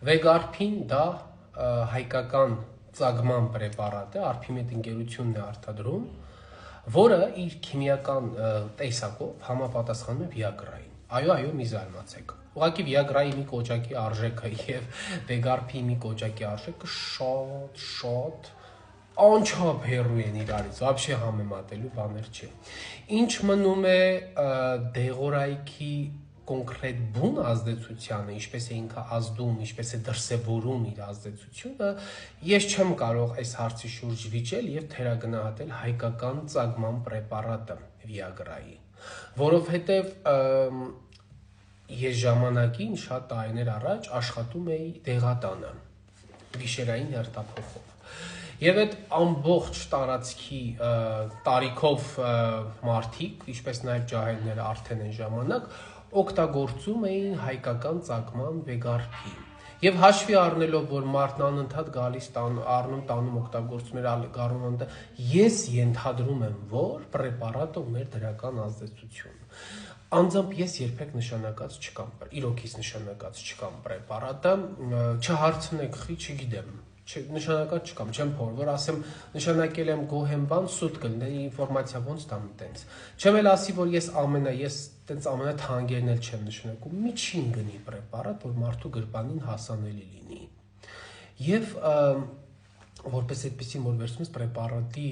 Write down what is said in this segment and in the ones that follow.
Վեգարփին դա հայկական ծագման պրեպարատ է, Արփիմեդ ընկերությունն է արտադրում, որը իր քիմիական տեսակով համապատասխանում է Viagra-ին։ Այո, մի զարմացեք։ Ուղղակի Viagra-ի մի կոճակի արժեքը եւ Վեգարփի մի կոճակի արժեքը շատ անչափ հեռու են իրարից, вообще համեմատելու բաներ չէ։ Ինչ մնում է դեղորայքի կոնկրետ բուն ազդեցությանը, ինչպես է ինքը ազդում, ինչպես է դրսևորում իր ազդեցությունը, ես չեմ կարող այս հարցի շուրջ վիճել եւ թերագնահատել հայկական ծագման պրեպարատը Viagra-ի, որովհետեւ ես ժամանակին շատ տարիներ առաջ աշխատում էի դեղատանը գիշերային հերթափոխով։ Եվ այդ ամբողջ տարածքի տարիքով մարդիկ, ինչպես նաև ջահելները արդեն այն ժամանակ օգտագործում էին հայկական ծագման Վեգարփի։ Եվ հաշվի առնելով, որ մարդն անընդհատ գալիս տանում օգտագործում էր գարունանտը, ես ենթադրում եմ, որ պրեպարատը ուներ դրական ազդեցություն։ Անձամբ ես երբեք նշանակած չկամ, իրոքից նշանակած չկամ պրեպարատը, չհարցնեք, չգիտեմ, նշանակած չկամ, չեմ փոր, որ ասեմ նշանակել եմ գոհ եմ բան, սուտ կլինի ինֆորմացիա ոնց տամ տենց։ Չեմ էլ ասի, որ ես տենց ամենաթանկերն էլ չեմ նշանակում, միջին գնի պրեպարատ, որ մարդու գրպանին հասանելի լինի։ Եվ որպես այդպեսին, որ վերցնում ես պրեպարատի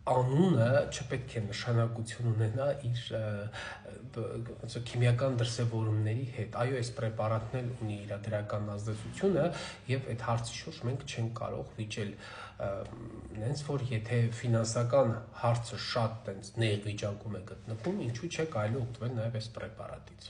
անունը չպետք է նշանակություն ունենա իր քիմիական դրսևորումների հետ։ Այո, այս պրեպարատն էլ ունի իր դրական ազդեցությունը եւ այդ հարցի շուրջ մենք չենք կարող վիճել նենց որ եթե ֆինանսական հարցը շատ տենց նեղ վիճակում է գտնվում, ինչու՞ չէ կարելի օգտվել նաեւ այս պրեպարատից։